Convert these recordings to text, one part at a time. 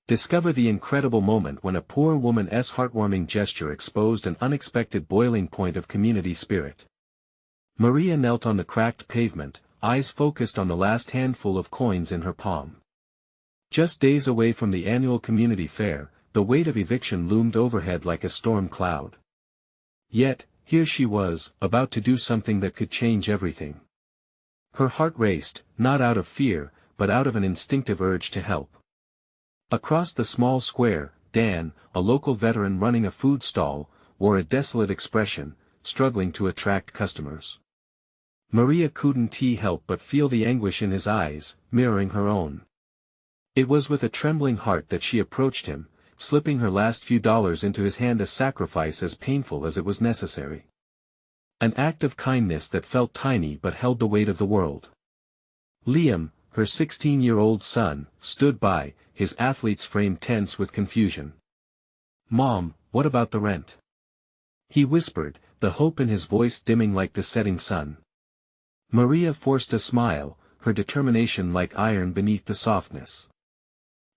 Discover the incredible moment when a poor woman's heartwarming gesture exposed an unexpected boiling point of community spirit. Maria knelt on the cracked pavement, eyes focused on the last handful of coins in her palm. Just days away from the annual community fair, the weight of eviction loomed overhead like a storm cloud. Yet, here she was, about to do something that could change everything. Her heart raced, not out of fear, but out of an instinctive urge to help. Across the small square, Dan, a local veteran running a food stall, wore a desolate expression, struggling to attract customers. Maria couldn't help but feel the anguish in his eyes, mirroring her own. It was with a trembling heart that she approached him, slipping her last few dollars into his hand, a sacrifice as painful as it was necessary. An act of kindness that felt tiny but held the weight of the world. Liam, her 16-year-old son, stood by, his athlete's frame tense with confusion. "Mom, what about the rent?" he whispered, the hope in his voice dimming like the setting sun. Maria forced a smile, her determination like iron beneath the softness.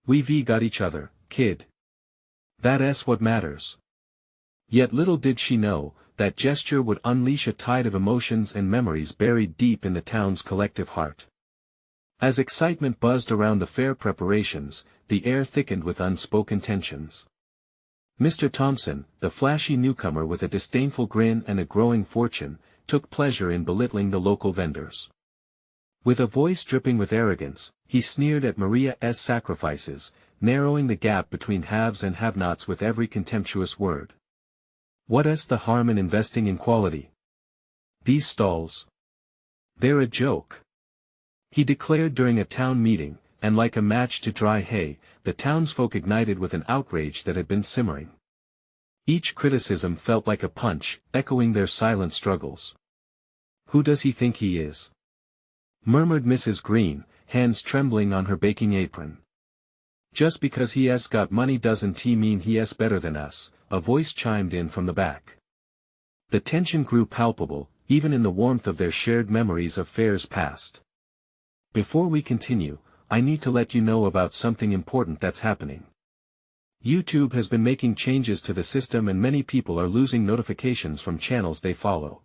"We've got each other, kid. That's what matters." Yet little did she know, that gesture would unleash a tide of emotions and memories buried deep in the town's collective heart. As excitement buzzed around the fair preparations, the air thickened with unspoken tensions. Mr. Thompson, the flashy newcomer with a disdainful grin and a growing fortune, took pleasure in belittling the local vendors. With a voice dripping with arrogance, he sneered at Maria's sacrifices, narrowing the gap between haves and have-nots with every contemptuous word. "What's the harm in investing in quality? These stalls? They're a joke," he declared during a town meeting, and like a match to dry hay, the townsfolk ignited with an outrage that had been simmering. Each criticism felt like a punch, echoing their silent struggles. "Who does he think he is?" murmured Mrs. Green, hands trembling on her baking apron. "Just because he's got money doesn't mean he's better than us," a voice chimed in from the back. The tension grew palpable, even in the warmth of their shared memories of fairs past. "Before we continue, I need to let you know about something important that's happening. YouTube has been making changes to the system and many people are losing notifications from channels they follow.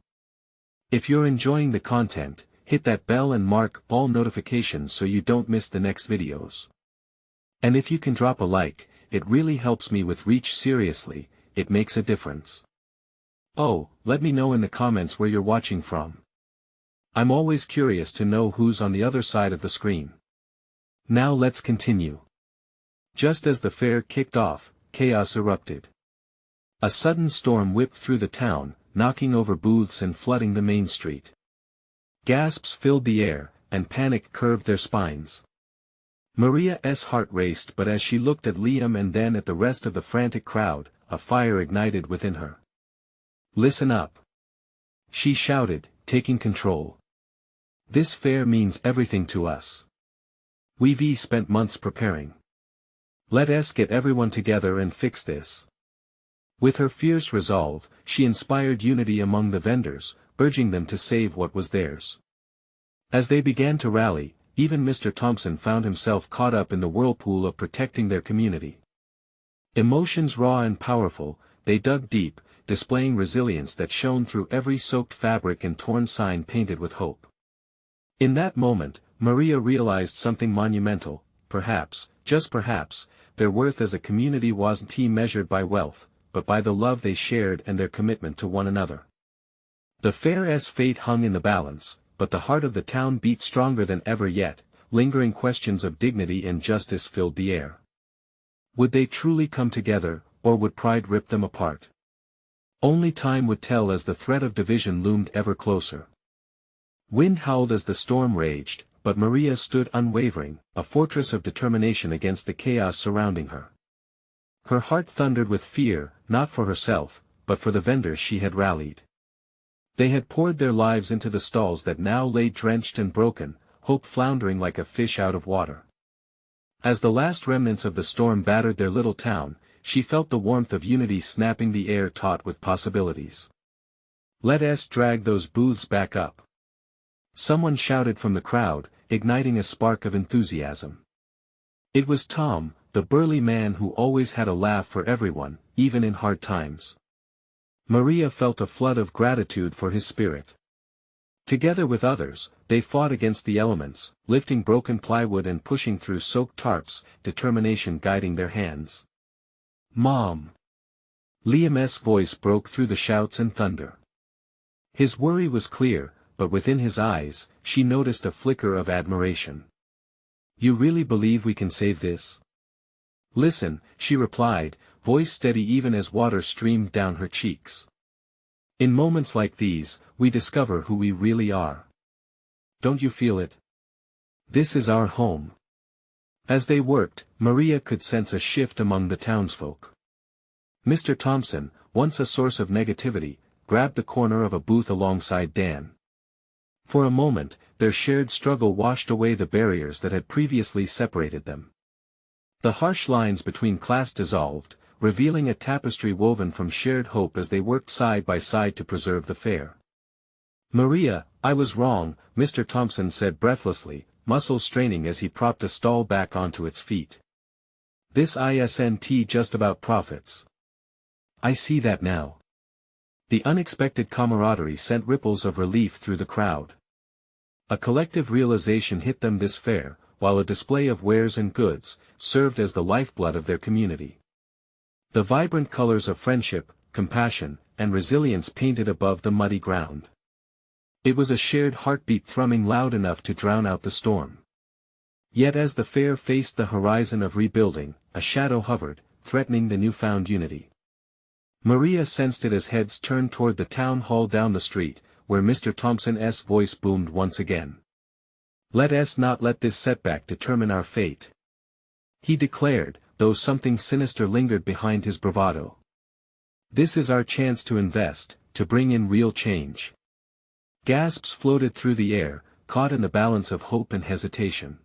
If you're enjoying the content, hit that bell and mark all notifications so you don't miss the next videos. And if you can drop a like, it really helps me with reach. Seriously, it makes a difference. Oh, let me know in the comments where you're watching from. I'm always curious to know who's on the other side of the screen. Now let's continue. Just as the fair kicked off, chaos erupted. A sudden storm whipped through the town, knocking over booths and flooding the main street. Gasps filled the air, and panic curved their spines. Maria's heart raced, but as she looked at Liam and then at the rest of the frantic crowd, a fire ignited within her. "Listen up," she shouted, taking control. "This fair means everything to us. We've spent months preparing. Let's get everyone together and fix this." With her fierce resolve, she inspired unity among the vendors, urging them to save what was theirs. As they began to rally, even Mr. Thompson found himself caught up in the whirlpool of protecting their community. Emotions raw and powerful, they dug deep, displaying resilience that shone through every soaked fabric and torn sign painted with hope. In that moment, Maria realized something monumental. Perhaps, just perhaps, their worth as a community wasn't measured by wealth, but by the love they shared and their commitment to one another. The fair's fate hung in the balance, but the heart of the town beat stronger than ever yet. Lingering questions of dignity and justice filled the air. Would they truly come together, or would pride rip them apart? Only time would tell as the threat of division loomed ever closer. Wind howled as the storm raged, but Maria stood unwavering, a fortress of determination against the chaos surrounding her. Her heart thundered with fear, not for herself, but for the vendors she had rallied. They had poured their lives into the stalls that now lay drenched and broken, hope floundering like a fish out of water. As the last remnants of the storm battered their little town, she felt the warmth of unity snapping the air taut with possibilities. "Let's drag those booths back up," someone shouted from the crowd, igniting a spark of enthusiasm. It was Tom, the burly man who always had a laugh for everyone, even in hard times. Maria felt a flood of gratitude for his spirit. Together with others, they fought against the elements, lifting broken plywood and pushing through soaked tarps, determination guiding their hands. "Mom!" Liam's voice broke through the shouts and thunder. His worry was clear, but within his eyes, she noticed a flicker of admiration. "You really believe we can save this?" "Listen," she replied, voice steady even as water streamed down her cheeks. "In moments like these, we discover who we really are. Don't you feel it? This is our home." As they worked, Maria could sense a shift among the townsfolk. Mr. Thompson, once a source of negativity, grabbed the corner of a booth alongside Dan. For a moment, their shared struggle washed away the barriers that had previously separated them. The harsh lines between class dissolved, revealing a tapestry woven from shared hope as they worked side by side to preserve the fair. "Maria, I was wrong," Mr. Thompson said breathlessly, muscles straining as he propped a stall back onto its feet. "This isn't just about profits. I see that now." The unexpected camaraderie sent ripples of relief through the crowd. A collective realization hit them: this fair, while a display of wares and goods, served as the lifeblood of their community. The vibrant colors of friendship, compassion, and resilience painted above the muddy ground. It was a shared heartbeat thrumming loud enough to drown out the storm. Yet as the fair faced the horizon of rebuilding, a shadow hovered, threatening the newfound unity. Maria sensed it as heads turned toward the town hall down the street, where Mr. Thompson's voice boomed once again. "Let us not let this setback determine our fate," he declared, though something sinister lingered behind his bravado. "This is our chance to invest, to bring in real change." Gasps floated through the air, caught in the balance of hope and hesitation.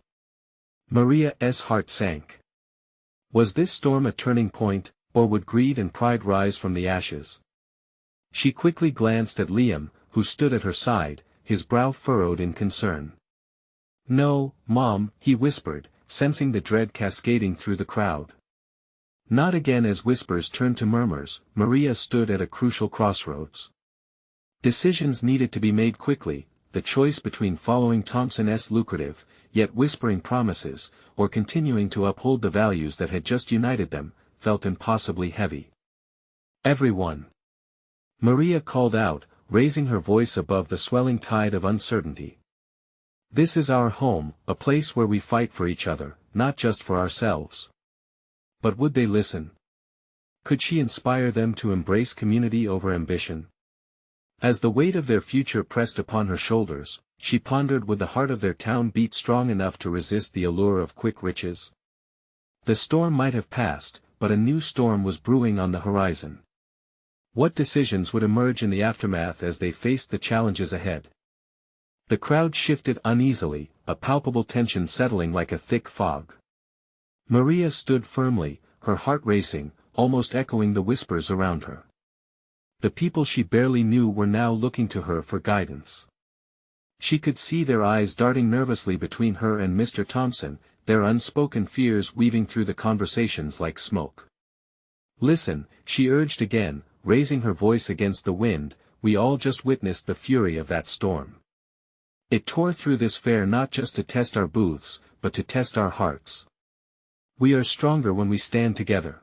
Maria's heart sank. Was this storm a turning point, or would greed and pride rise from the ashes? She quickly glanced at Liam, who stood at her side, his brow furrowed in concern. "No, Mom," he whispered, sensing the dread cascading through the crowd. Not again. As whispers turned to murmurs, Maria stood at a crucial crossroads. Decisions needed to be made quickly, the choice between following Thompson's lucrative, yet whispering promises, or continuing to uphold the values that had just united them, felt impossibly heavy. "Everyone!" Maria called out, raising her voice above the swelling tide of uncertainty. "This is our home, a place where we fight for each other, not just for ourselves." But would they listen? Could she inspire them to embrace community over ambition? As the weight of their future pressed upon her shoulders, she pondered: would the heart of their town beat strong enough to resist the allure of quick riches? The storm might have passed, but a new storm was brewing on the horizon. What decisions would emerge in the aftermath as they faced the challenges ahead? The crowd shifted uneasily, a palpable tension settling like a thick fog. Maria stood firmly, her heart racing, almost echoing the whispers around her. The people she barely knew were now looking to her for guidance. She could see their eyes darting nervously between her and Mr. Thompson, their unspoken fears weaving through the conversations like smoke. "Listen," she urged again, raising her voice against the wind, "we all just witnessed the fury of that storm. It tore through this fair not just to test our booths, but to test our hearts. We are stronger when we stand together."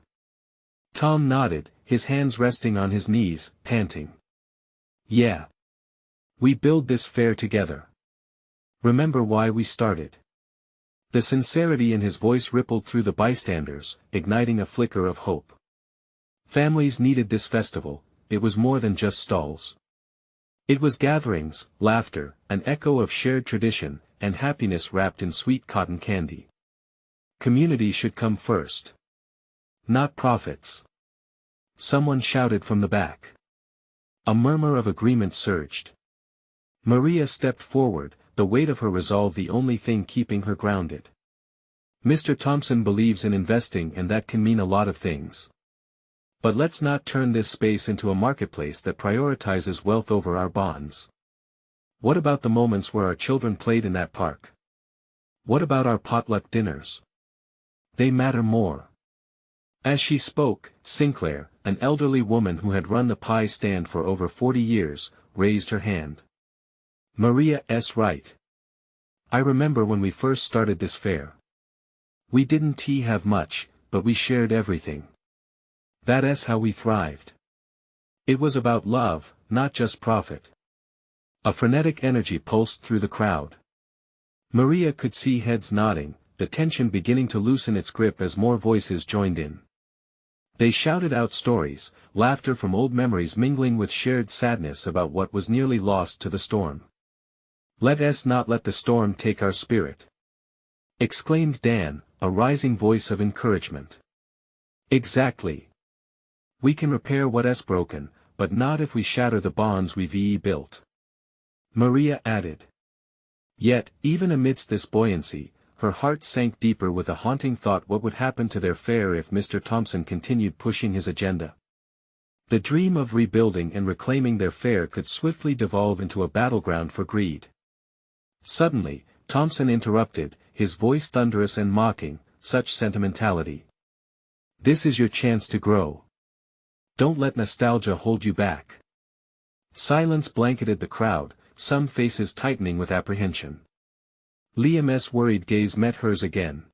Tom nodded, his hands resting on his knees, panting. "Yeah. We build this fair together. Remember why we started." The sincerity in his voice rippled through the bystanders, igniting a flicker of hope. Families needed this festival. It was more than just stalls. It was gatherings, laughter, an echo of shared tradition, and happiness wrapped in sweet cotton candy. Community should come first. Not profits. Someone shouted from the back. A murmur of agreement surged. Maria stepped forward, the weight of her resolve the only thing keeping her grounded. "Mr. Thompson believes in investing, and that can mean a lot of things. But let's not turn this space into a marketplace that prioritizes wealth over our bonds. What about the moments where our children played in that park? What about our potluck dinners? They matter more. As she spoke, Sinclair, an elderly woman who had run the pie stand for over 40 years, raised her hand. Maria's right. I remember when we first started this fair. We didn't have much, but we shared everything. That's how we thrived. It was about love, not just profit. A frenetic energy pulsed through the crowd. Maria could see heads nodding, the tension beginning to loosen its grip as more voices joined in. They shouted out stories, laughter from old memories mingling with shared sadness about what was nearly lost to the storm. "Let us not let the storm take our spirit," exclaimed Dan, a rising voice of encouragement. "Exactly. We can repair what's broken, but not if we shatter the bonds we've built," Maria added. Yet, even amidst this buoyancy, her heart sank deeper with a haunting thought: what would happen to their fair if Mr. Thompson continued pushing his agenda? The dream of rebuilding and reclaiming their fair could swiftly devolve into a battleground for greed. Suddenly, Thompson interrupted, his voice thunderous and mocking. "Such sentimentality. This is your chance to grow. Don't let nostalgia hold you back." Silence blanketed the crowd, some faces tightening with apprehension. Liam's worried gaze met hers again.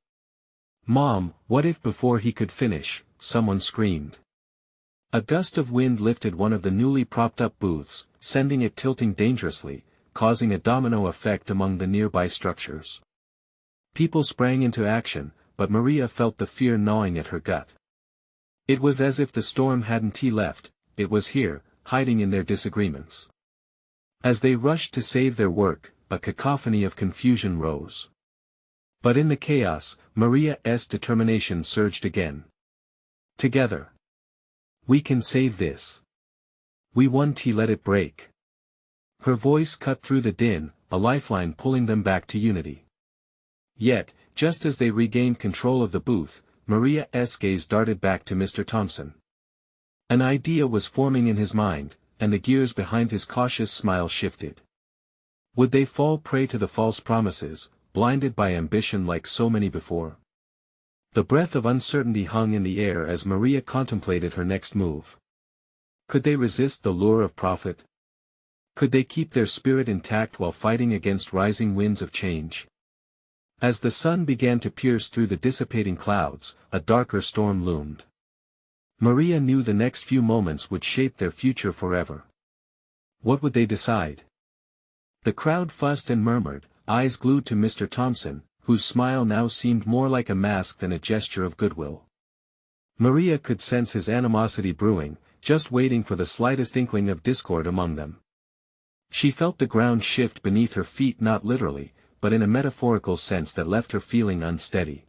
"Mom, what if?" Before he could finish, someone screamed. A gust of wind lifted one of the newly propped-up booths, sending it tilting dangerously, causing a domino effect among the nearby structures. People sprang into action, but Maria felt the fear gnawing at her gut. It was as if the storm hadn't left, it was here, hiding in their disagreements. As they rushed to save their work, a cacophony of confusion rose. But in the chaos, Maria's determination surged again. "Together. We can save this. We won't let it break." Her voice cut through the din, a lifeline pulling them back to unity. Yet, just as they regained control of the booth, Maria's gaze darted back to Mr. Thompson. An idea was forming in his mind, and the gears behind his cautious smile shifted. Would they fall prey to the false promises, blinded by ambition like so many before? The breath of uncertainty hung in the air as Maria contemplated her next move. Could they resist the lure of profit? Could they keep their spirit intact while fighting against rising winds of change? As the sun began to pierce through the dissipating clouds, a darker storm loomed. Maria knew the next few moments would shape their future forever. What would they decide? The crowd fussed and murmured, eyes glued to Mr. Thompson, whose smile now seemed more like a mask than a gesture of goodwill. Maria could sense his animosity brewing, just waiting for the slightest inkling of discord among them. She felt the ground shift beneath her feet, not literally, but in a metaphorical sense that left her feeling unsteady.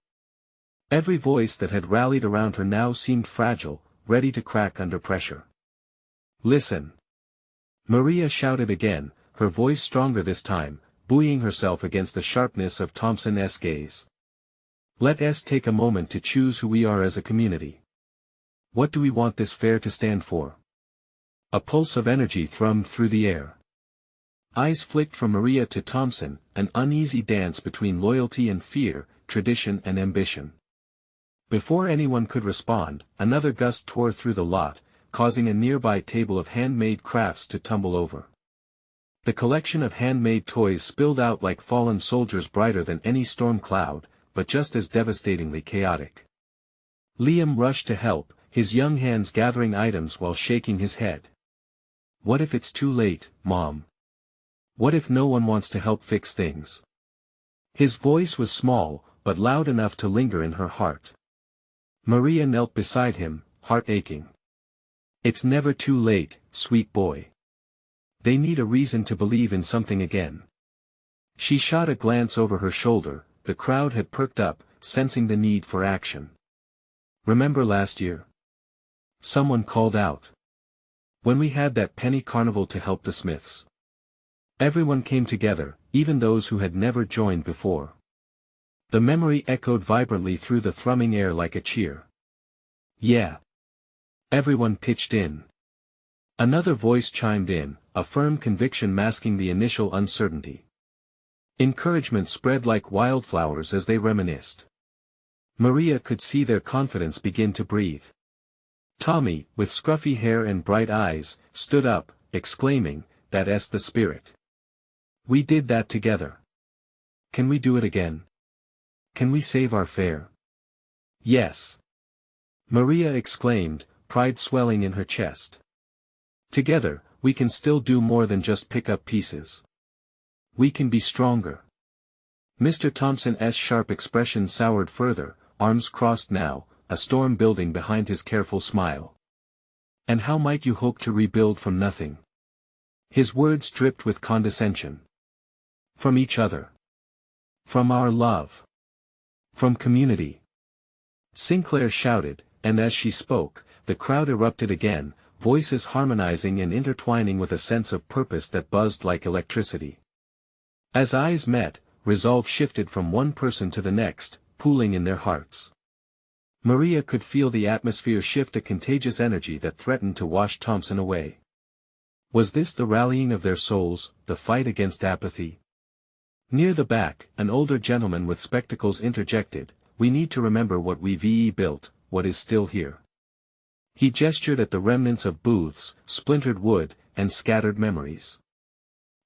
Every voice that had rallied around her now seemed fragile, ready to crack under pressure. "Listen!" Maria shouted again, her voice stronger this time, buoying herself against the sharpness of Thompson's gaze. "Let us take a moment to choose who we are as a community. What do we want this fair to stand for?" A pulse of energy thrummed through the air. Eyes flicked from Maria to Thompson, an uneasy dance between loyalty and fear, tradition and ambition. Before anyone could respond, another gust tore through the lot, causing a nearby table of handmade crafts to tumble over. The collection of handmade toys spilled out like fallen soldiers, brighter than any storm cloud, but just as devastatingly chaotic. Liam rushed to help, his young hands gathering items while shaking his head. "What if it's too late, Mom? What if no one wants to help fix things?" His voice was small, but loud enough to linger in her heart. Maria knelt beside him, heart aching. "It's never too late, sweet boy. They need a reason to believe in something again." She shot a glance over her shoulder, the crowd had perked up, sensing the need for action. "Remember last year?" Someone called out. "When we had that penny carnival to help the Smiths. Everyone came together, even those who had never joined before." The memory echoed vibrantly through the thrumming air like a cheer. "Yeah." Everyone pitched in. Another voice chimed in, a firm conviction masking the initial uncertainty. Encouragement spread like wildflowers as they reminisced. Maria could see their confidence begin to breathe. Tommy, with scruffy hair and bright eyes, stood up, exclaiming, "That's the spirit. We did that together. Can we do it again? Can we save our fair?" "Yes!" Maria exclaimed, pride swelling in her chest. "Together, we can still do more than just pick up pieces. We can be stronger." Mr. Thompson's sharp expression soured further, arms crossed now, a storm building behind his careful smile. "And how might you hope to rebuild from nothing?" His words dripped with condescension. "From each other. From our love. From community." Sinclair shouted, and as she spoke, the crowd erupted again, voices harmonizing and intertwining with a sense of purpose that buzzed like electricity. As eyes met, resolve shifted from one person to the next, pooling in their hearts. Maria could feel the atmosphere shift, a contagious energy that threatened to wash Thompson away. Was this the rallying of their souls, the fight against apathy? Near the back, an older gentleman with spectacles interjected, "We need to remember what we've built, what is still here." He gestured at the remnants of booths, splintered wood, and scattered memories.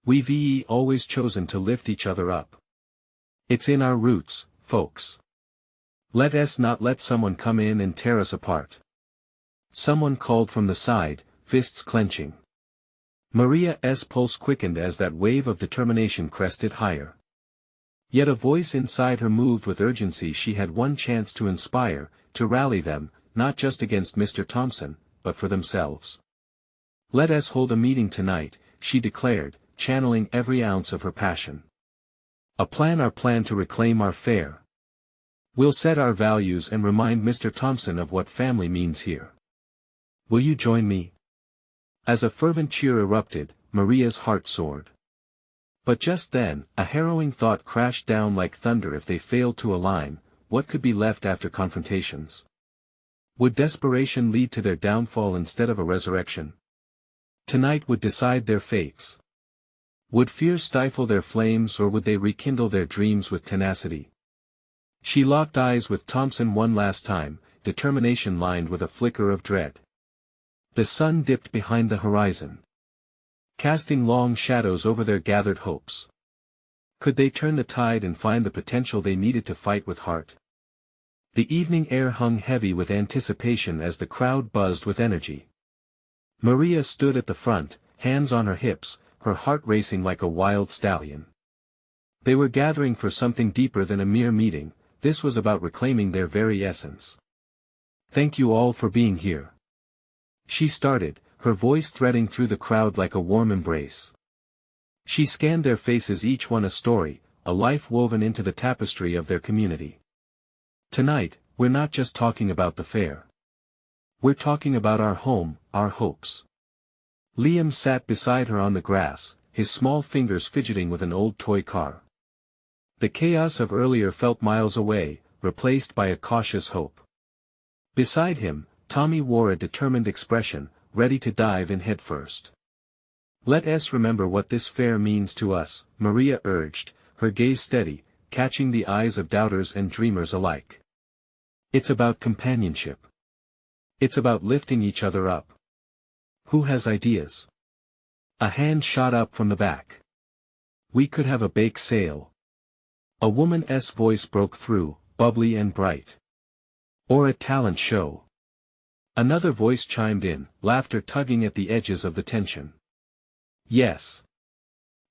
"We've always chosen to lift each other up. It's in our roots, folks. Let us not let someone come in and tear us apart." Someone called from the side, fists clenching. Maria's pulse quickened as that wave of determination crested higher. Yet a voice inside her moved with urgency. She had one chance to inspire, to rally them, not just against Mr. Thompson, but for themselves. "Let us hold a meeting tonight," she declared, channeling every ounce of her passion. Our plan to reclaim our fair. We'll set our values and remind Mr. Thompson of what family means here. Will you join me?" As a fervent cheer erupted, Maria's heart soared. But just then, a harrowing thought crashed down like thunder. If they failed to align, what could be left after confrontations? Would desperation lead to their downfall instead of a resurrection? Tonight would decide their fates. Would fear stifle their flames, or would they rekindle their dreams with tenacity? She locked eyes with Thompson one last time, determination lined with a flicker of dread. The sun dipped behind the horizon, casting long shadows over their gathered hopes. Could they turn the tide and find the potential they needed to fight with heart? The evening air hung heavy with anticipation as the crowd buzzed with energy. Maria stood at the front, hands on her hips, her heart racing like a wild stallion. They were gathering for something deeper than a mere meeting. This was about reclaiming their very essence. "Thank you all for being here," she started, her voice threading through the crowd like a warm embrace. She scanned their faces, each one a story, a life woven into the tapestry of their community. "Tonight, we're not just talking about the fair. We're talking about our home, our hopes." Liam sat beside her on the grass, his small fingers fidgeting with an old toy car. The chaos of earlier felt miles away, replaced by a cautious hope. Beside him, Tommy wore a determined expression, ready to dive in headfirst. "Let us remember what this fair means to us," Maria urged, her gaze steady, catching the eyes of doubters and dreamers alike. "It's about companionship. It's about lifting each other up. Who has ideas?" A hand shot up from the back. "We could have a bake sale." A woman's voice broke through, bubbly and bright. "Or a talent show." Another voice chimed in, laughter tugging at the edges of the tension. "Yes.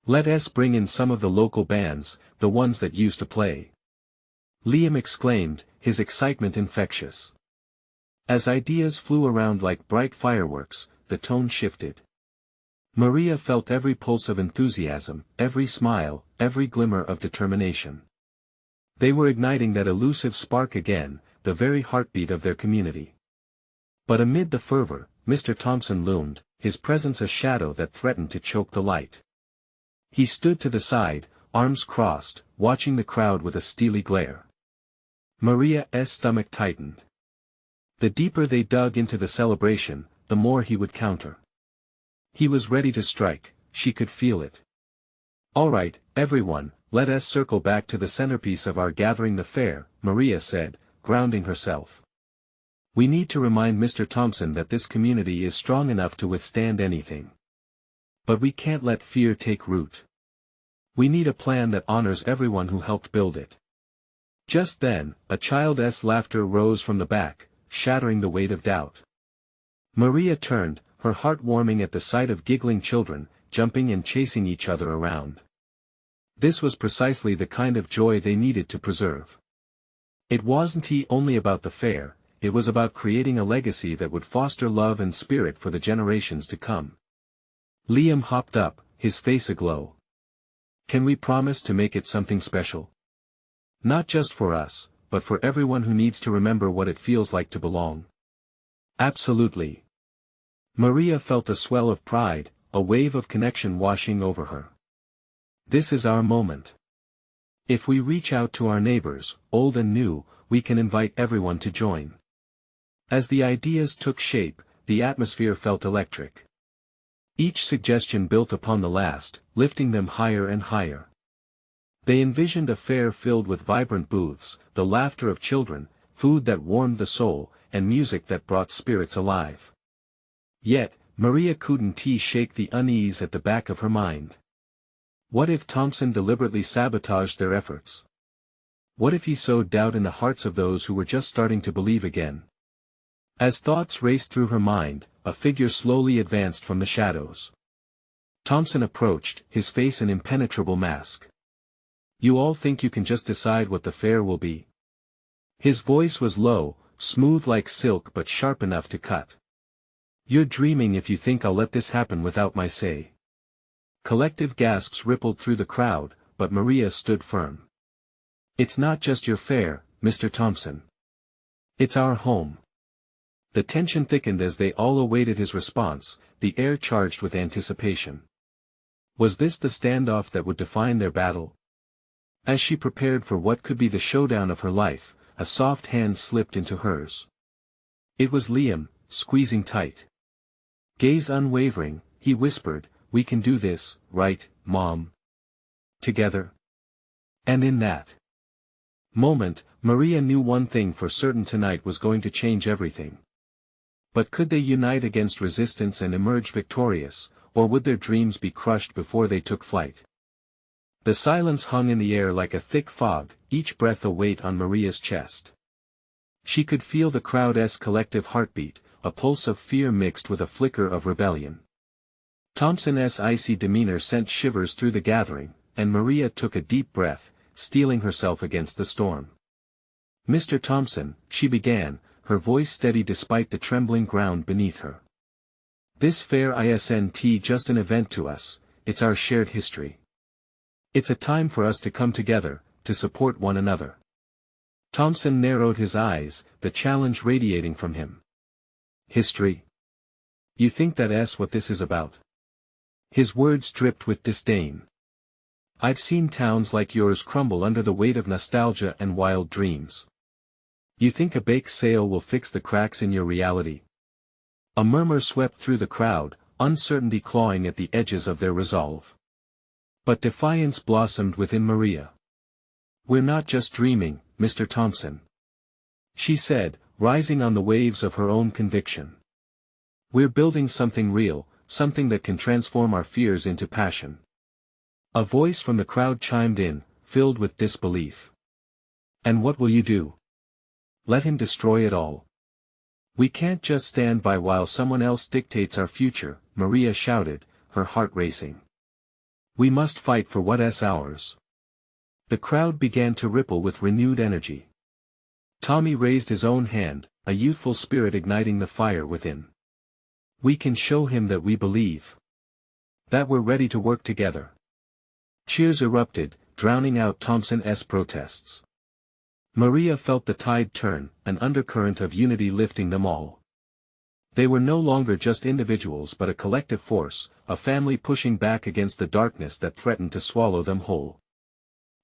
Let us bring in some of the local bands, the ones that used to play." Liam exclaimed, his excitement infectious. As ideas flew around like bright fireworks, the tone shifted. Maria felt every pulse of enthusiasm, every smile, every glimmer of determination. They were igniting that elusive spark again, the very heartbeat of their community. But amid the fervor, Mr. Thompson loomed, his presence a shadow that threatened to choke the light. He stood to the side, arms crossed, watching the crowd with a steely glare. Maria's stomach tightened. The deeper they dug into the celebration, the more he would counter. He was ready to strike, she could feel it. "All right, everyone, let us circle back to the centerpiece of our gathering, the fair," Maria said, grounding herself. We need to remind Mr. Thompson that this community is strong enough to withstand anything. But we can't let fear take root. We need a plan that honors everyone who helped build it. Just then, a child's laughter rose from the back, shattering the weight of doubt. Maria turned, her heart warming at the sight of giggling children, jumping and chasing each other around. This was precisely the kind of joy they needed to preserve. It wasn't only about the fair, it was about creating a legacy that would foster love and spirit for the generations to come. Liam hopped up, his face aglow. Can we promise to make it something special? Not just for us, but for everyone who needs to remember what it feels like to belong. Absolutely. Maria felt a swell of pride, a wave of connection washing over her. This is our moment. If we reach out to our neighbors, old and new, we can invite everyone to join. As the ideas took shape, the atmosphere felt electric. Each suggestion built upon the last, lifting them higher and higher. They envisioned a fair filled with vibrant booths, the laughter of children, food that warmed the soul, and music that brought spirits alive. Yet, Maria couldn't shake the unease at the back of her mind. What if Thompson deliberately sabotaged their efforts? What if he sowed doubt in the hearts of those who were just starting to believe again? As thoughts raced through her mind, a figure slowly advanced from the shadows. Thompson approached, his face an impenetrable mask. You all think you can just decide what the fair will be? His voice was low, smooth like silk but sharp enough to cut. You're dreaming if you think I'll let this happen without my say. Collective gasps rippled through the crowd, but Maria stood firm. It's not just your fair, Mr. Thompson. It's our home. The tension thickened as they all awaited his response, the air charged with anticipation. Was this the standoff that would define their battle? As she prepared for what could be the showdown of her life, a soft hand slipped into hers. It was Liam, squeezing tight. Gaze unwavering, he whispered, "We can do this, right, Mom? Together?" And in that moment, Maria knew one thing for certain: tonight was going to change everything. But could they unite against resistance and emerge victorious, or would their dreams be crushed before they took flight? The silence hung in the air like a thick fog, each breath a weight on Maria's chest. She could feel the crowd's collective heartbeat, a pulse of fear mixed with a flicker of rebellion. Thompson's icy demeanor sent shivers through the gathering, and Maria took a deep breath, steeling herself against the storm. "Mr. Thompson," she began, her voice steady despite the trembling ground beneath her. "This fair isn't just an event to us, it's our shared history. It's a time for us to come together, to support one another." Thompson narrowed his eyes, the challenge radiating from him. "History? You think that's what this is about?" His words dripped with disdain. "I've seen towns like yours crumble under the weight of nostalgia and wild dreams. You think a bake sale will fix the cracks in your reality?" A murmur swept through the crowd, uncertainty clawing at the edges of their resolve. But defiance blossomed within Maria. "We're not just dreaming, Mr. Thompson," she said, rising on the waves of her own conviction. "We're building something real, something that can transform our fears into passion." A voice from the crowd chimed in, filled with disbelief. "And what will you do? Let him destroy it all? We can't just stand by while someone else dictates our future," Maria shouted, her heart racing. "We must fight for what's ours." The crowd began to ripple with renewed energy. Tommy raised his own hand, a youthful spirit igniting the fire within. "We can show him that we believe. That we're ready to work together." Cheers erupted, drowning out Thompson's protests. Maria felt the tide turn, an undercurrent of unity lifting them all. They were no longer just individuals but a collective force, a family pushing back against the darkness that threatened to swallow them whole.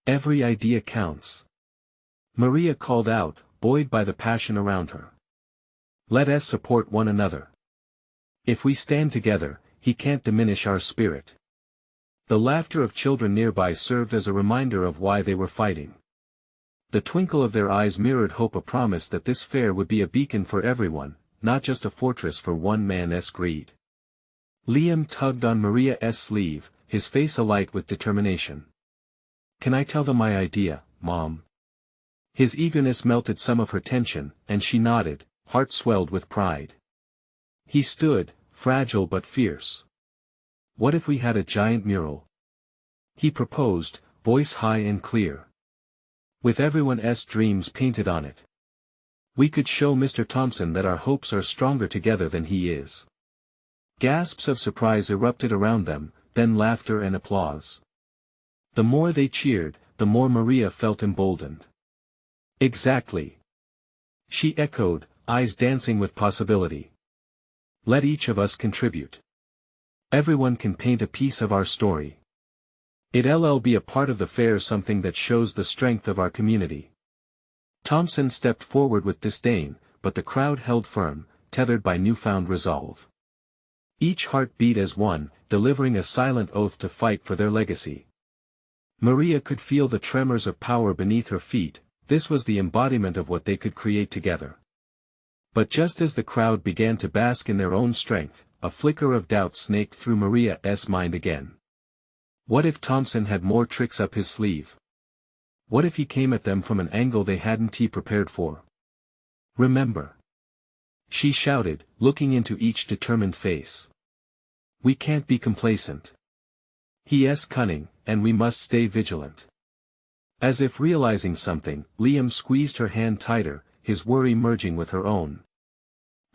"Every idea counts," Maria called out, buoyed by the passion around her. "Let us support one another. If we stand together, he can't diminish our spirit." The laughter of children nearby served as a reminder of why they were fighting. The twinkle of their eyes mirrored hope, a promise that this fair would be a beacon for everyone, not just a fortress for one man's greed. Liam tugged on Maria's sleeve, his face alight with determination. "Can I tell them my idea, Mom?" His eagerness melted some of her tension, and she nodded, heart swelled with pride. He stood, fragile but fierce. "What if we had a giant mural?" he proposed, voice high and clear. "With everyone's dreams painted on it. We could show Mr. Thompson that our hopes are stronger together than he is." Gasps of surprise erupted around them, then laughter and applause. The more they cheered, the more Maria felt emboldened. "Exactly," she echoed, eyes dancing with possibility. "Let each of us contribute. Everyone can paint a piece of our story. It'll be a part of the fair, something that shows the strength of our community." Thompson stepped forward with disdain, but the crowd held firm, tethered by newfound resolve. Each heart beat as one, delivering a silent oath to fight for their legacy. Maria could feel the tremors of power beneath her feet. This was the embodiment of what they could create together. But just as the crowd began to bask in their own strength, a flicker of doubt snaked through Maria's mind again. What if Thompson had more tricks up his sleeve? What if he came at them from an angle they hadn't prepared for? "Remember," she shouted, looking into each determined face. "We can't be complacent. He's cunning, and we must stay vigilant." As if realizing something, Liam squeezed her hand tighter, his worry merging with her own.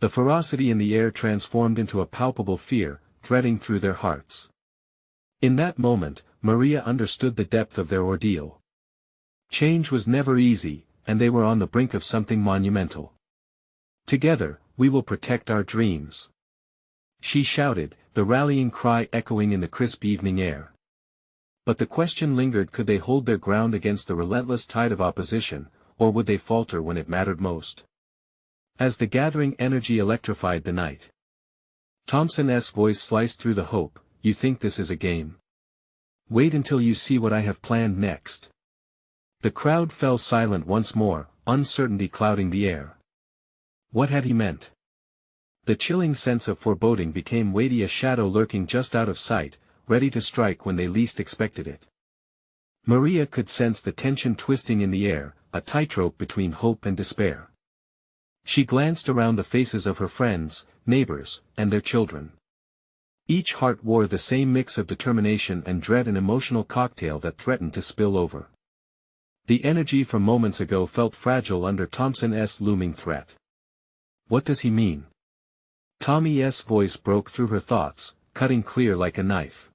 The ferocity in the air transformed into a palpable fear, threading through their hearts. In that moment, Maria understood the depth of their ordeal. Change was never easy, and they were on the brink of something monumental. "Together, we will protect our dreams," she shouted, the rallying cry echoing in the crisp evening air. But the question lingered: could they hold their ground against the relentless tide of opposition, or would they falter when it mattered most? As the gathering energy electrified the night, Thompson's voice sliced through the hope. "You think this is a game? Wait until you see what I have planned next." The crowd fell silent once more, uncertainty clouding the air. What had he meant? The chilling sense of foreboding became weighty, a shadow lurking just out of sight, ready to strike when they least expected it. Maria could sense the tension twisting in the air, a tightrope between hope and despair. She glanced around the faces of her friends, neighbors, and their children. Each heart wore the same mix of determination and dread, an emotional cocktail that threatened to spill over. The energy from moments ago felt fragile under Thompson's looming threat. "What does he mean?" Tommy's voice broke through her thoughts, cutting clear like a knife.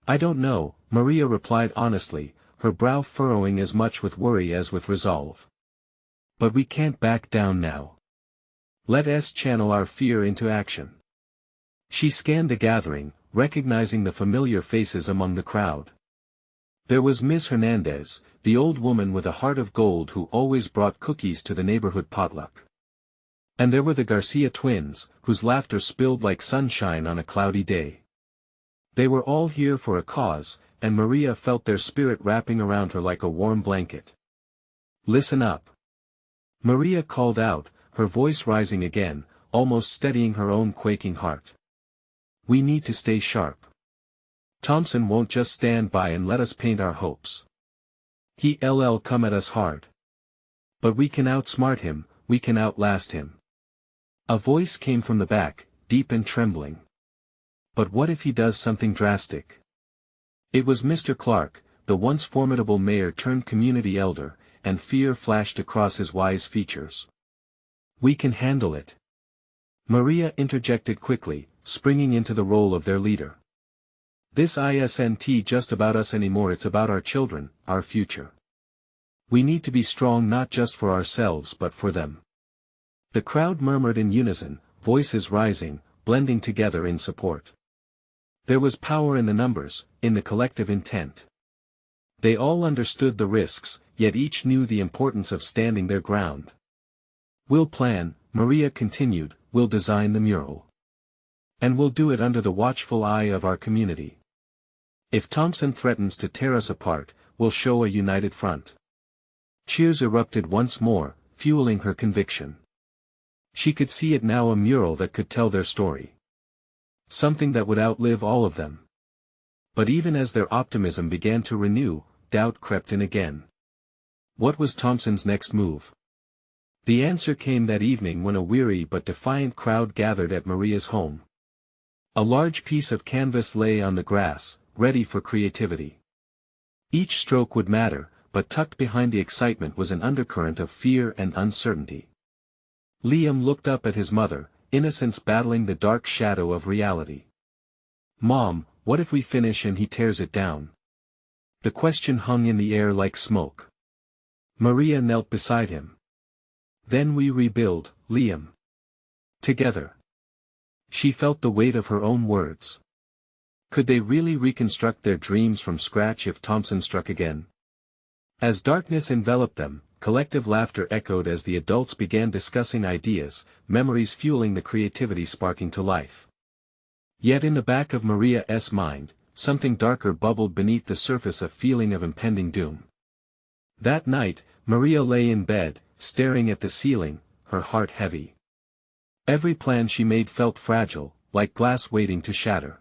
"I don't know," Maria replied honestly, her brow furrowing as much with worry as with resolve. "But we can't back down now. Let us channel our fear into action." She scanned the gathering, recognizing the familiar faces among the crowd. There was Miss Hernandez, the old woman with a heart of gold who always brought cookies to the neighborhood potluck. And there were the Garcia twins, whose laughter spilled like sunshine on a cloudy day. They were all here for a cause, and Maria felt their spirit wrapping around her like a warm blanket. "Listen up," Maria called out, her voice rising again, almost steadying her own quaking heart. "We need to stay sharp. Thompson won't just stand by and let us paint our hopes. He'll come at us hard. But we can outsmart him, we can outlast him." A voice came from the back, deep and trembling. "But what if he does something drastic?" It was Mr. Clark, the once formidable mayor turned community elder, and fear flashed across his wise features. "We can handle it," Maria interjected quickly, springing into the role of their leader. "This isn't just about us anymore, it's about our children, our future. We need to be strong not just for ourselves but for them." The crowd murmured in unison, voices rising, blending together in support. There was power in the numbers, in the collective intent. They all understood the risks, yet each knew the importance of standing their ground. "We'll plan," Maria continued, "we'll design the mural. And we'll do it under the watchful eye of our community. If Thompson threatens to tear us apart, we'll show a united front." Cheers erupted once more, fueling her conviction. She could see it now, a mural that could tell their story. Something that would outlive all of them. But even as their optimism began to renew, doubt crept in again. What was Thompson's next move? The answer came that evening when a weary but defiant crowd gathered at Maria's home. A large piece of canvas lay on the grass, ready for creativity. Each stroke would matter, but tucked behind the excitement was an undercurrent of fear and uncertainty. Liam looked up at his mother, innocence battling the dark shadow of reality. "Mom, what if we finish and he tears it down?" The question hung in the air like smoke. Maria knelt beside him. "Then we rebuild, Liam. Together." She felt the weight of her own words. Could they really reconstruct their dreams from scratch if Thompson struck again? As darkness enveloped them, collective laughter echoed as the adults began discussing ideas, memories fueling the creativity sparking to life. Yet in the back of Maria's mind, something darker bubbled beneath the surface, a feeling of impending doom. That night, Maria lay in bed, staring at the ceiling, her heart heavy. Every plan she made felt fragile, like glass waiting to shatter.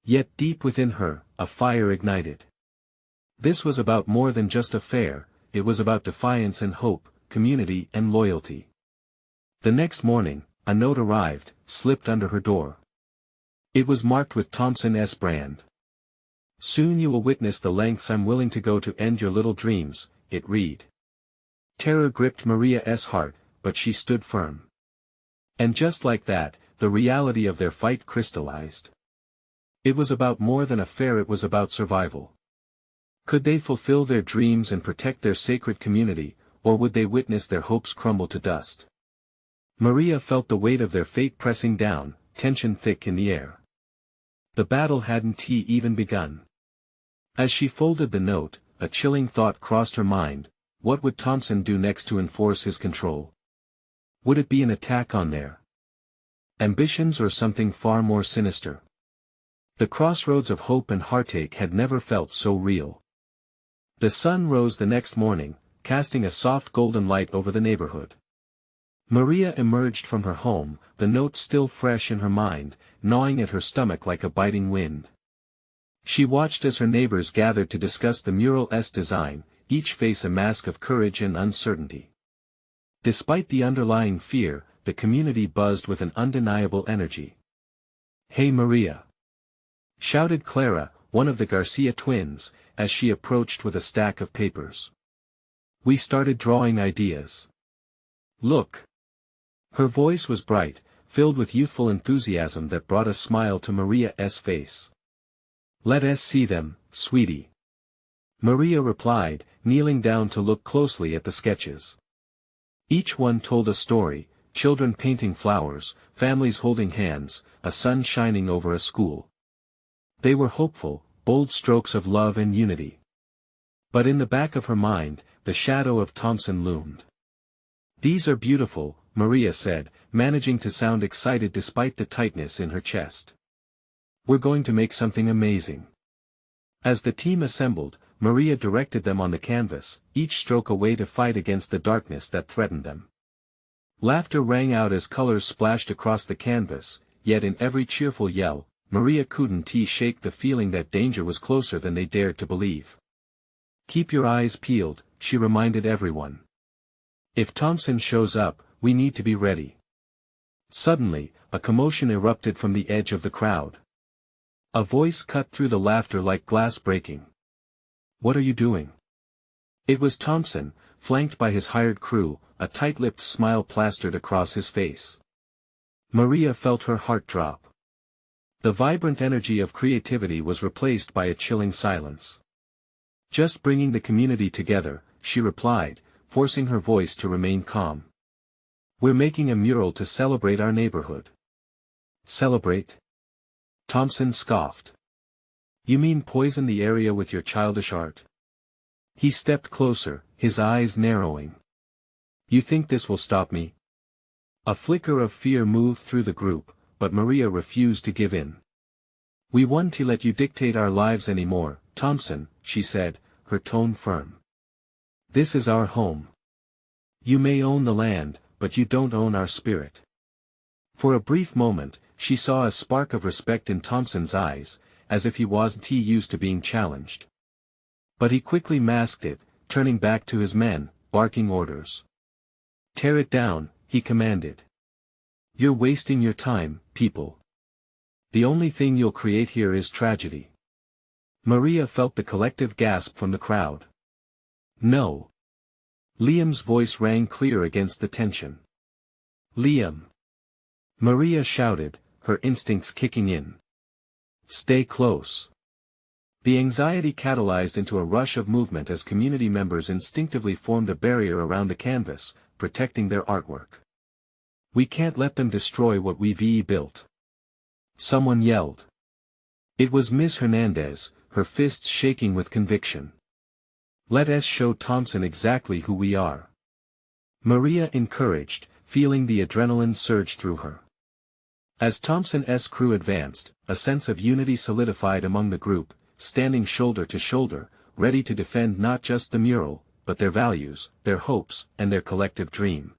Yet deep within her, a fire ignited. This was about more than just a fair, it was about defiance and hope, community and loyalty. The next morning, a note arrived, slipped under her door. It was marked with Thompson's brand. "Soon you will witness the lengths I'm willing to go to end your little dreams," it read. Terror gripped Maria's heart, but she stood firm. And just like that, the reality of their fight crystallized. It was about more than a fair, it was about survival. Could they fulfill their dreams and protect their sacred community, or would they witness their hopes crumble to dust? Maria felt the weight of their fate pressing down, tension thick in the air. The battle hadn't even begun. As she folded the note, a chilling thought crossed her mind: what would Thompson do next to enforce his control? Would it be an attack on their ambitions or something far more sinister? The crossroads of hope and heartache had never felt so real. The sun rose the next morning, casting a soft golden light over the neighborhood. Maria emerged from her home, the note still fresh in her mind, gnawing at her stomach like a biting wind. She watched as her neighbors gathered to discuss the mural's design, each face a mask of courage and uncertainty. Despite the underlying fear, the community buzzed with an undeniable energy. "Hey Maria!" shouted Clara, one of the Garcia twins, as she approached with a stack of papers. "We started drawing ideas. Look!" Her voice was bright, filled with youthful enthusiasm that brought a smile to Maria's face. "Let us see them, sweetie." Maria replied, kneeling down to look closely at the sketches. Each one told a story: children painting flowers, families holding hands, a sun shining over a school. They were hopeful, bold strokes of love and unity. But in the back of her mind, the shadow of Thompson loomed. "These are beautiful," Maria said, managing to sound excited despite the tightness in her chest. "We're going to make something amazing." As the team assembled, Maria directed them on the canvas, each stroke a way to fight against the darkness that threatened them. Laughter rang out as colors splashed across the canvas, yet in every cheerful yell, Maria couldn't shake the feeling that danger was closer than they dared to believe. "Keep your eyes peeled," she reminded everyone. "If Thompson shows up, we need to be ready." Suddenly, a commotion erupted from the edge of the crowd. A voice cut through the laughter like glass breaking. "What are you doing?" It was Thompson, flanked by his hired crew, a tight-lipped smile plastered across his face. Maria felt her heart drop. The vibrant energy of creativity was replaced by a chilling silence. "Just bringing the community together," she replied, forcing her voice to remain calm. "We're making a mural to celebrate our neighborhood." "Celebrate?" Thompson scoffed. "You mean poison the area with your childish art?" He stepped closer, his eyes narrowing. "You think this will stop me?" A flicker of fear moved through the group, but Maria refused to give in. "We won't let you dictate our lives anymore, Thompson," she said, her tone firm. This is our home. You may own the land, but you don't own our spirit. For a brief moment, she saw a spark of respect in Thompson's eyes, as if he wasn't used to being challenged. But he quickly masked it, turning back to his men, barking orders. Tear it down, he commanded. You're wasting your time, people. The only thing you'll create here is tragedy. Maria felt the collective gasp from the crowd. No. Liam's voice rang clear against the tension. Liam. Maria shouted, her instincts kicking in. Stay close. The anxiety catalyzed into a rush of movement as community members instinctively formed a barrier around the canvas, protecting their artwork. We can't let them destroy what we've built. Someone yelled. It was Ms. Hernandez, her fists shaking with conviction. Let us show Thompson exactly who we are. Maria encouraged, feeling the adrenaline surge through her. As Thompson's crew advanced, a sense of unity solidified among the group, standing shoulder to shoulder, ready to defend not just the mural, but their values, their hopes, and their collective dream.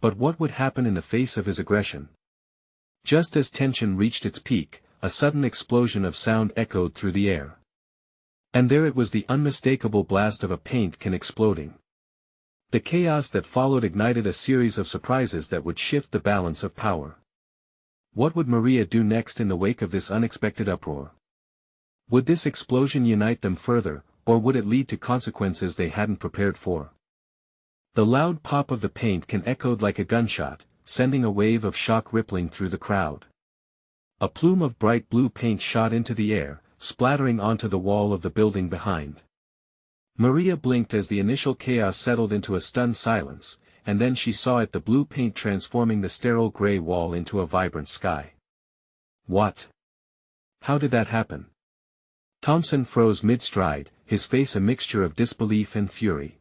But what would happen in the face of his aggression? Just as tension reached its peak, a sudden explosion of sound echoed through the air. And there it was, the unmistakable blast of a paint can exploding. The chaos that followed ignited a series of surprises that would shift the balance of power. What would Maria do next in the wake of this unexpected uproar? Would this explosion unite them further, or would it lead to consequences they hadn't prepared for? The loud pop of the paint can echoed like a gunshot, sending a wave of shock rippling through the crowd. A plume of bright blue paint shot into the air, splattering onto the wall of the building behind. Maria blinked as the initial chaos settled into a stunned silence, and then she saw it, the blue paint transforming the sterile gray wall into a vibrant sky. What? How did that happen? Thompson froze mid-stride, his face a mixture of disbelief and fury.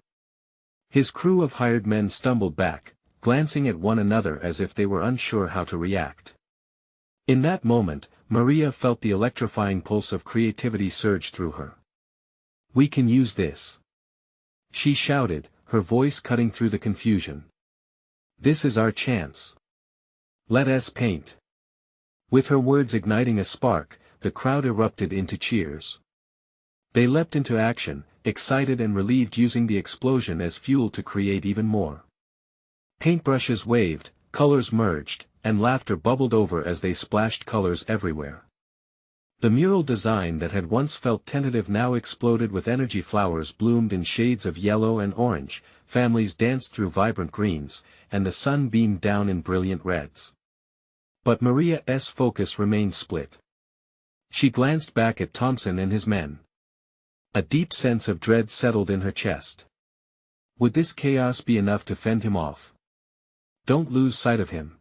His crew of hired men stumbled back, glancing at one another as if they were unsure how to react. In that moment, Maria felt the electrifying pulse of creativity surge through her. We can use this. She shouted, her voice cutting through the confusion. This is our chance. Let us paint. With her words igniting a spark, the crowd erupted into cheers. They leapt into action, excited and relieved, using the explosion as fuel to create even more. Paintbrushes waved, colors merged, and laughter bubbled over as they splashed colors everywhere. The mural design that had once felt tentative now exploded with energy. Flowers bloomed in shades of yellow and orange, families danced through vibrant greens, and the sun beamed down in brilliant reds. But Maria's focus remained split. She glanced back at Thompson and his men. A deep sense of dread settled in her chest. Would this chaos be enough to fend him off? Don't lose sight of him,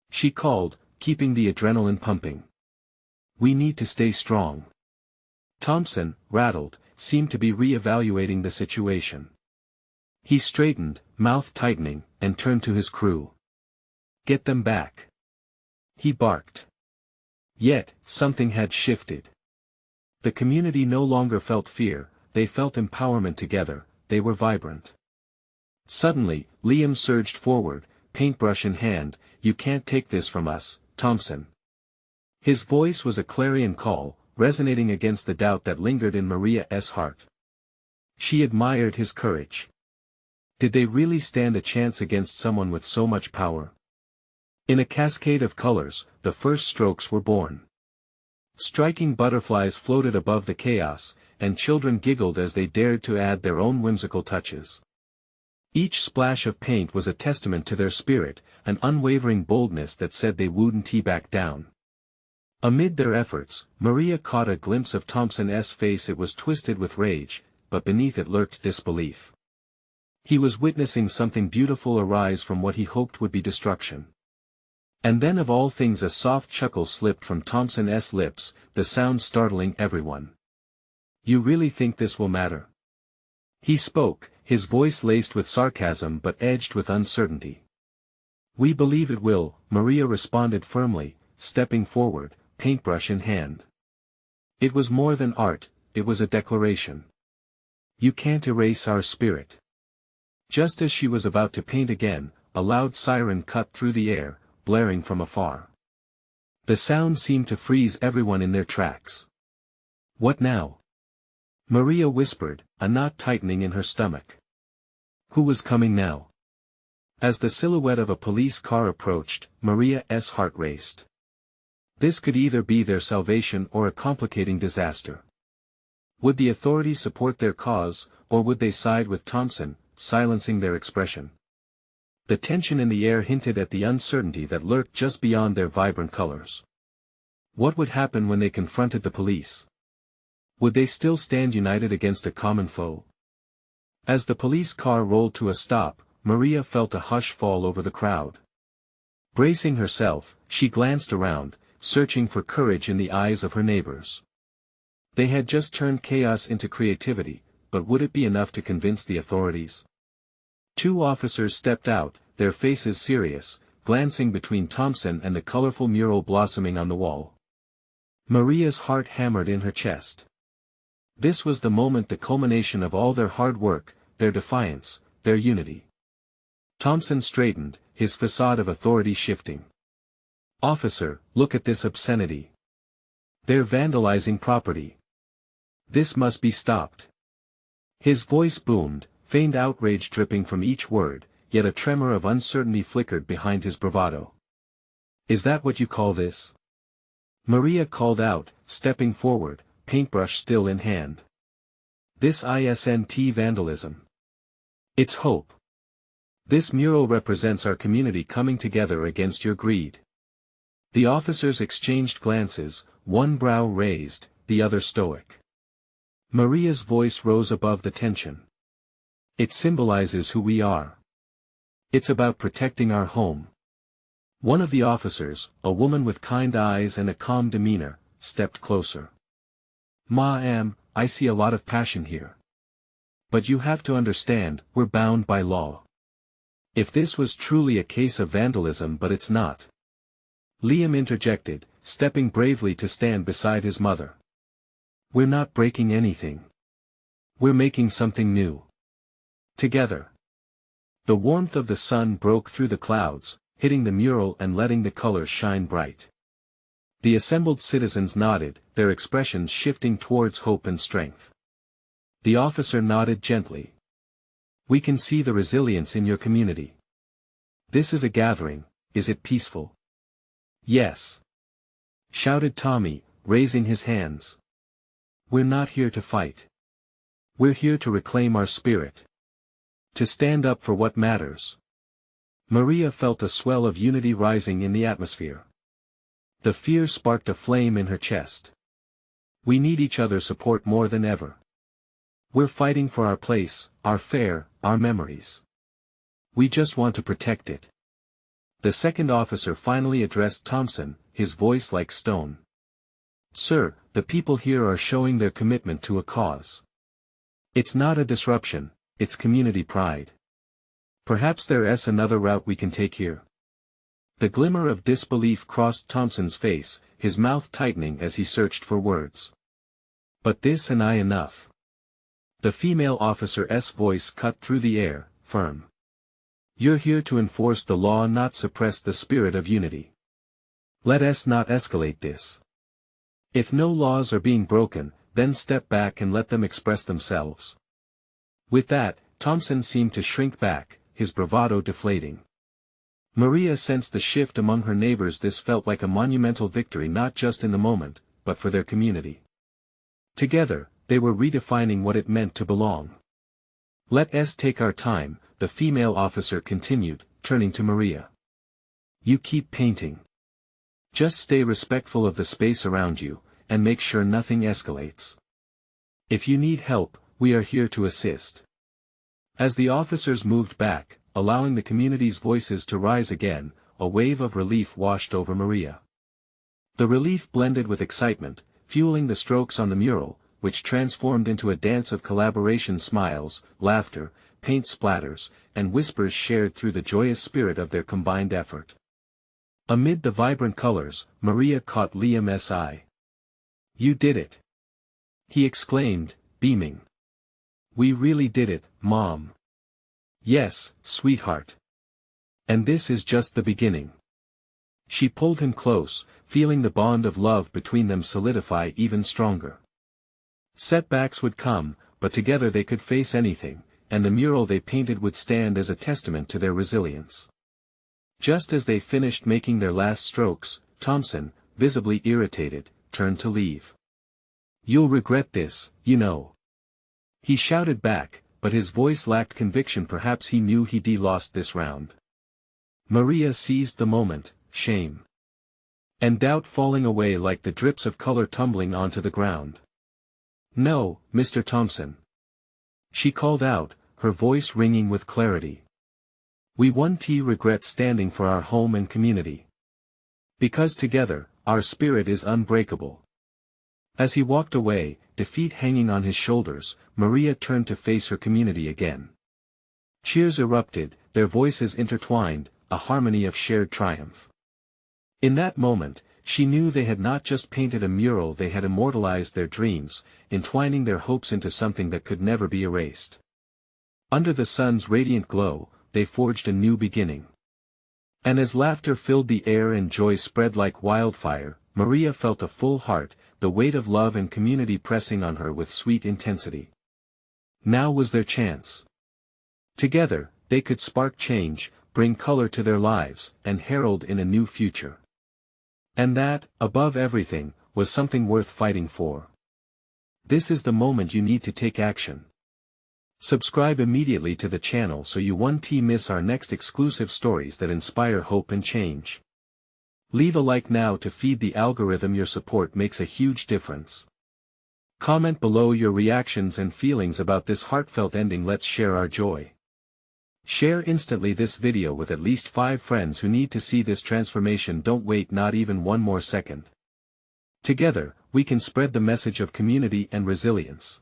she called, keeping the adrenaline pumping. We need to stay strong. Thompson, rattled, seemed to be re-evaluating the situation. He straightened, mouth tightening, and turned to his crew. Get them back, he barked. Yet, something had shifted. The community no longer felt fear, they felt empowerment. Together, they were vibrant. Suddenly, Liam surged forward, paintbrush in hand. You can't take this from us, Thompson. His voice was a clarion call, resonating against the doubt that lingered in Maria's heart. She admired his courage. Did they really stand a chance against someone with so much power? In a cascade of colors, the first strokes were born. Striking butterflies floated above the chaos, and children giggled as they dared to add their own whimsical touches. Each splash of paint was a testament to their spirit, an unwavering boldness that said they wouldn't back down. Amid their efforts, Maria caught a glimpse of Thompson's face. It was twisted with rage, but beneath it lurked disbelief. He was witnessing something beautiful arise from what he hoped would be destruction. And then, of all things, a soft chuckle slipped from Thompson's lips, the sound startling everyone. You really think this will matter? He spoke, his voice laced with sarcasm but edged with uncertainty. We believe it will, Maria responded firmly, stepping forward, paintbrush in hand. It was more than art, it was a declaration. You can't erase our spirit. Just as she was about to paint again, a loud siren cut through the air, blaring from afar. The sound seemed to freeze everyone in their tracks. What now? Maria whispered, a knot tightening in her stomach. Who was coming now? As the silhouette of a police car approached, Maria's heart raced. This could either be their salvation or a complicating disaster. Would the authorities support their cause, or would they side with Thompson, silencing their expression? The tension in the air hinted at the uncertainty that lurked just beyond their vibrant colors. What would happen when they confronted the police? Would they still stand united against a common foe? As the police car rolled to a stop, Maria felt a hush fall over the crowd. Bracing herself, she glanced around, searching for courage in the eyes of her neighbors. They had just turned chaos into creativity, but would it be enough to convince the authorities? Two officers stepped out, their faces serious, glancing between Thompson and the colorful mural blossoming on the wall. Maria's heart hammered in her chest. This was the moment, the culmination of all their hard work, their defiance, their unity. Thompson straightened, his facade of authority shifting. "Officer, look at this obscenity. They're vandalizing property. This must be stopped." His voice boomed, feigned outrage dripping from each word, yet a tremor of uncertainty flickered behind his bravado. "Is that what you call this?" Maria called out, stepping forward, paintbrush still in hand. "This isn't vandalism. It's hope. This mural represents our community coming together against your greed." The officers exchanged glances, one brow raised, the other stoic. Maria's voice rose above the tension. "It symbolizes who we are. It's about protecting our home." One of the officers, a woman with kind eyes and a calm demeanor, stepped closer. "Ma'am, I see a lot of passion here. But you have to understand, we're bound by law. If this was truly a case of vandalism, but it's not." Liam interjected, stepping bravely to stand beside his mother. "We're not breaking anything. We're making something new. Together." The warmth of the sun broke through the clouds, hitting the mural and letting the colors shine bright. The assembled citizens nodded, their expressions shifting towards hope and strength. The officer nodded gently. "We can see the resilience in your community. This is a gathering, is it peaceful?" "Yes," shouted Tommy, raising his hands. "We're not here to fight. We're here to reclaim our spirit. To stand up for what matters." Maria felt a swell of unity rising in the atmosphere. The fear sparked a flame in her chest. "We need each other's support more than ever. We're fighting for our place, our fair, our memories. We just want to protect it." The second officer finally addressed Thompson, his voice like stone. "Sir, the people here are showing their commitment to a cause. It's not a disruption, it's community pride. Perhaps there's another route we can take here." The glimmer of disbelief crossed Thompson's face, his mouth tightening as he searched for words. "But this and I enough." The female officer's voice cut through the air, firm. "You're here to enforce the law, not suppress the spirit of unity. Let us not escalate this. If no laws are being broken, then step back and let them express themselves." With that, Thompson seemed to shrink back, his bravado deflating. Maria sensed the shift among her neighbors. This felt like a monumental victory, not just in the moment, but for their community. Together, they were redefining what it meant to belong. "Let us take our time," the female officer continued, turning to Maria. "You keep painting. Just stay respectful of the space around you, and make sure nothing escalates. If you need help, we are here to assist." As the officers moved back, allowing the community's voices to rise again, a wave of relief washed over Maria. The relief blended with excitement, fueling the strokes on the mural, which transformed into a dance of collaboration, smiles, laughter, paint splatters, and whispers shared through the joyous spirit of their combined effort. Amid the vibrant colors, Maria caught Liam's eye. "You did it!" he exclaimed, beaming. We really did it, Mom. Yes, sweetheart. And this is just the beginning. She pulled him close, feeling the bond of love between them solidify even stronger. Setbacks would come, but together they could face anything, and the mural they painted would stand as a testament to their resilience. Just as they finished making their last strokes, Thompson, visibly irritated, turned to leave. "You'll regret this, you know." He shouted back, but his voice lacked conviction. Perhaps he knew he'd lost this round. Maria seized the moment, shame and doubt falling away like the drips of color tumbling onto the ground. "No, Mr. Thompson," she called out, her voice ringing with clarity. "We won't regret standing for our home and community. Because together, our spirit is unbreakable." As he walked away, defeat hanging on his shoulders, Maria turned to face her community again. Cheers erupted, their voices intertwined, a harmony of shared triumph. In that moment, she knew they had not just painted a mural, they had immortalized their dreams, entwining their hopes into something that could never be erased. Under the sun's radiant glow, they forged a new beginning. And as laughter filled the air and joy spread like wildfire, Maria felt a full heart, the weight of love and community pressing on her with sweet intensity. Now was their chance. Together, they could spark change, bring color to their lives, and herald in a new future. And that, above everything, was something worth fighting for. This is the moment you need to take action. Subscribe immediately to the channel so you won't miss our next exclusive stories that inspire hope and change. Leave a like now to feed the algorithm. Your support makes a huge difference. Comment below your reactions and feelings about this heartfelt ending. Let's share our joy. Share instantly this video with at least 5 friends who need to see this transformation. Don't wait not even one more second. Together, we can spread the message of community and resilience.